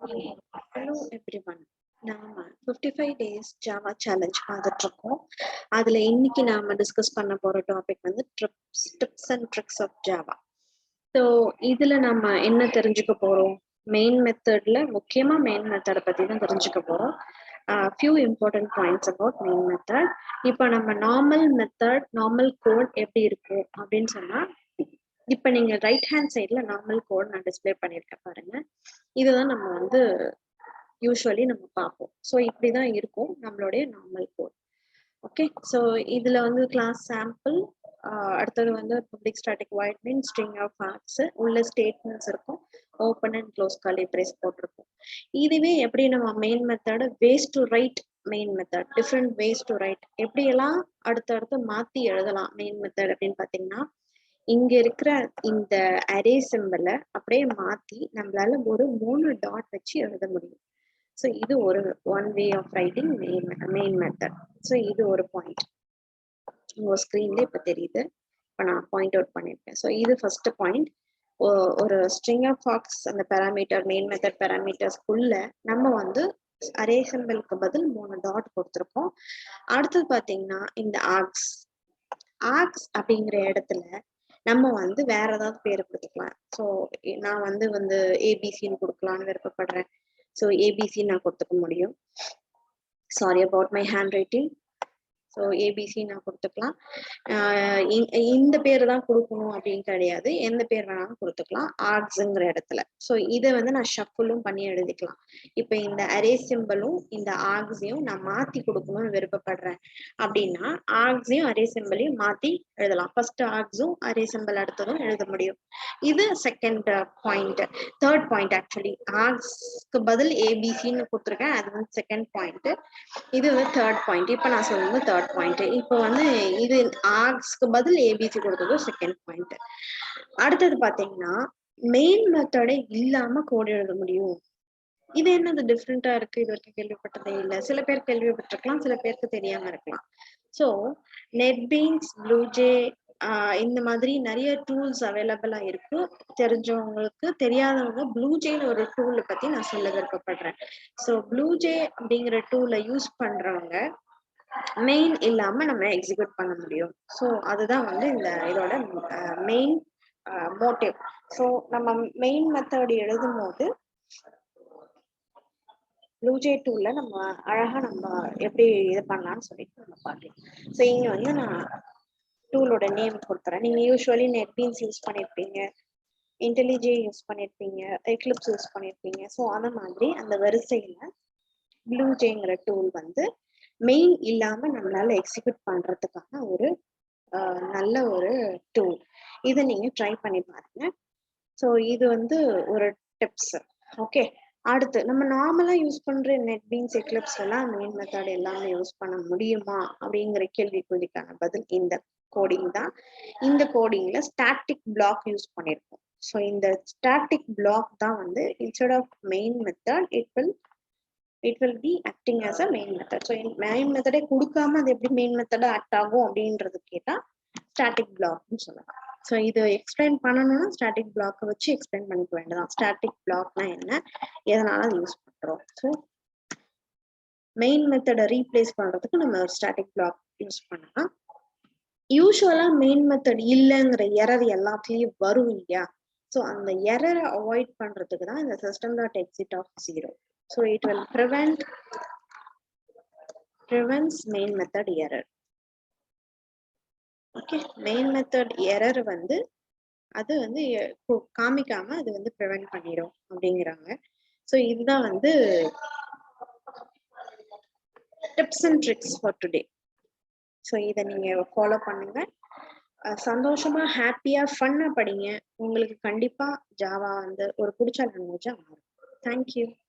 Hello everyone. நாம 55 days Java challenge பார்த்துட்டு இருக்கோம். அதுல இன்னைக்கு நாம டிஸ்கஸ் பண்ண போற டாபிக் வந்து tips and tricks of Java. So இதுல நம்ம என்ன தெரிஞ்சுக்க போறோம்? மெயின் மெத்தட்ல முக்கியமா மெயின் மெத்தடை பத்தி தான் தெரிஞ்சுக்க போறோம். Few important points about main method. இப்போ நம்ம நார்மல் கோட் எப்படி இருக்கும் அப்படின்னு சொன்னா, இப்ப நீங்க ரைட் ஹேண்ட் சைட்ல நார்மல் கோட் நான் டிஸ்பிளே பண்ணிருக்கேன் பாருங்க. இதுதான் நம்ம வந்து யூஸ்வலி நம்ம பார்ப்போம். ஸோ இப்படிதான் இருக்கும் நம்மளுடைய நார்மல் கோட். ஓகே, ஸோ இதுல வந்து கிளாஸ் சாம்பிள், அடுத்தது வந்து public static void main string of args, உள்ள ஸ்டேட்மெண்ட்ஸ் இருக்கும், open and close curly brace போட்டிருக்கும். இதுவே எப்படி நம்ம main method ways to write, main method different ways to write எப்படியெல்லாம் அடுத்தடுத்து மாத்தி எழுதலாம் மெயின் மெத்தட் அப்படின்னு பாத்தீங்கன்னா, இங்க இருக்கிற இந்த அரே சிம்பிளை அப்படியே மாத்தி நம்மளால ஒரு 3 டாட் வச்சு எழுத முடியும். ஸோ இது ஒரு one way of writing main method. So இது ஒரு பாயிண்ட் உங்க ஸ்கிரீன்ல இப்ப தெரியுது. இப்ப நான் பாயிண்ட் அவுட் பண்ணிருக்கேன். ஸோ இது ஃபர்ஸ்ட் பாயிண்ட். ஒரு ஸ்ட்ரிங் ஆஃப் ஆர்க்ஸ் அந்த பேராமீட்டர் மெயின் மெத்தட் பேராமீட்டர்ஸ்குள்ள நம்ம வந்து அரே சிம்பிளுக்கு பதில் 3 டாட் கொடுத்துருக்கோம். அடுத்தது பாத்தீங்கன்னா இந்த ஆர்க்ஸ் அப்படிங்கிற இடத்துல நம்ம வந்து வேற ஏதாவது பேர் கொடுத்துக்கலாம். ஸோ நான் வந்து ஏபிசின்னு கொடுக்கலான்னு விருப்பப்படுறேன். ஸோ ஏபிசி நான் கொடுத்துக்க முடியும். Sorry about my hand writing. So ABC நான் கொடுத்துக்கலாம். இந்த பேர் தான் கொடுக்கணும் அப்படின்னு கிடையாது, எந்த பேர் வேணாலும் கொடுத்துக்கலாம் ஆர்க்ஸுங்கிற இடத்துல. ஸோ இதை வந்து நான் ஷஃபிளும் பண்ணி எழுதிக்கலாம். இப்போ இந்த அரே சிம்பிளும் இந்த ஆர்க்ஸையும் நான் மாத்தி கொடுக்கணும்னு விருப்பப்படுறேன் அப்படின்னா ஆர்க்ஸையும் அரே சிம்பிளையும் மாத்தி எழுதலாம். ஃபர்ஸ்ட் ஆர்க்ஸும் அரே சிம்பிள் அடுத்ததும் எழுத முடியும். இது second point. Third point actually ஆர்க்ஸ்க்கு பதில் ஏபிசின்னு கொடுத்துருக்கேன், அது வந்து செகண்ட் பாயிண்ட். இது வந்து தேர்ட் பாயிண்ட். இப்போ நான் சொல்லுங்க தேர்ட் பாயிண்ட். இப்போ வந்து இது ஆர்க்ஸ்க்கு பதில் ஏபிசி கொடுத்தது செகண்ட் பாயிண்ட். அடுத்தது பாத்தீங்கன்னா மெயின் மெத்தடே இல்லாம கோட் எழுத முடியும். இது என்னது டிஃப்ரெண்டா இருக்கு, இது வரைக்கும் கேள்விப்பட்டதே இல்லை. சில பேர் கேள்விப்பட்டிருக்கலாம், சில பேருக்கு தெரியாம இருக்கலாம். ஸோ நெட்பீன்ஸ், ப்ளூஜே இந்த மாதிரி நிறைய டூல்ஸ் அவைலபிளா இருக்கு. தெரிஞ்சவங்களுக்கு, தெரியாதவங்க ப்ளூஜேன்னு ஒரு டூலை பத்தி நான் சொல்ல விருப்பப்படுறேன். ஸோ ப்ளூஜே அப்படிங்கிற டூலை யூஸ் பண்றவங்க மெயின் இல்லாம நம்ம எக்ஸிக்யூட் பண்ண முடியும். ஸோ அதுதான் வந்து இந்த இதோட மெயின் மோட்டிவ். ஸோ நம்ம மெயின் மெத்தட் எழுதும் போது ப்ளூஜே டூல்ல நம்ம அழகா நம்ம எப்படி இது பண்ணலாம்னு சொல்லிட்டு நம்ம பார்க்கலாம். ஸோ இங்க வந்து நான் டூலோட நேம் கொடுத்துறேன். நீங்க யூஸ்வலி நெட்பீன்ஸ் யூஸ் பண்ணிருப்பீங்க, இன்டெலிஜே யூஸ் பண்ணிருப்பீங்க, எக்லிப்ஸ் யூஸ் பண்ணிருப்பீங்க. ஸோ அந்த மாதிரி அந்த வரிசையில ப்ளூஜேங்கிற டூல் வந்து மெயின் இல்லாம நம்மளால எக்ஸிக்யூட் பண்றதுக்கான ஒரு நல்ல ஒரு டூல். இதை நீங்க ட்ரை பண்ணி பாருங்க. ஸோ இது வந்து ஒரு டிப்ஸ். ஓகே, அடுத்து நம்ம நார்மலா யூஸ் பண்ற நெட்பீன்ஸ், எக்லிப்ஸ் எல்லாம் மெயின் மெத்தட் எல்லாமே யூஸ் பண்ண முடியுமா அப்படிங்கிற கேள்விக்குறிக்கான பதில் இந்த கோடிங் தான். இந்த கோடிங்ல ஸ்டாட்டிக் பிளாக் யூஸ் பண்ணிருக்கோம். ஸோ இந்த ஸ்டாட்டிக் பிளாக் தான் வந்து instead of main method it will be acting as a main method. So main method கொடுக்காம அது எப்படி மெயின் மெத்தட் ஆக்ட் ஆகும் அப்படின்றது கேட்டா ஸ்டாட்டிக் பிளாக்னு சொல்லலாம். ஸோ இது எக்ஸ்பிளைன் பண்ணணும்னா ஸ்டாட்டிக் பிளாக்கை வச்சு எக்ஸ்பிளைன் பண்ணிக்க வேண்டியதான். ஸ்டாட்டிக் பிளாக்னா என்ன, எதனால அது யூஸ் பண்றோம். ஸோ மெயின் மெத்தடை ரீப்ளேஸ் பண்றதுக்கு நம்ம ஒரு ஸ்டாட்டிக் பிளாக் யூஸ் பண்ணலாம். யூஸ்வலா மெயின் மெத்தட் இல்லைங்கிற எரர் எல்லாத்துலயும் வரும் இல்லையா? ஸோ அந்த எரரை அவாய்ட் பண்றதுக்கு தான் இந்த system.exit of 0. So it will prevents main method error. Okay, main method error வந்து அது வந்து காமிக்காம அது வந்து prevent பண்ணிடும் அப்படிங்கிறாங்க. ஸோ இதுதான் வந்து tips and tricks for today. So இதை நீங்க ஃபாலோ பண்ணுங்க. சந்தோஷமா, ஹாப்பியா, ஃபன்னா படிங்க. உங்களுக்கு கண்டிப்பா ஜாவா வந்து ஒரு பிடிச்ச லாங்குவேஜா மாறும். தேங்க்யூ.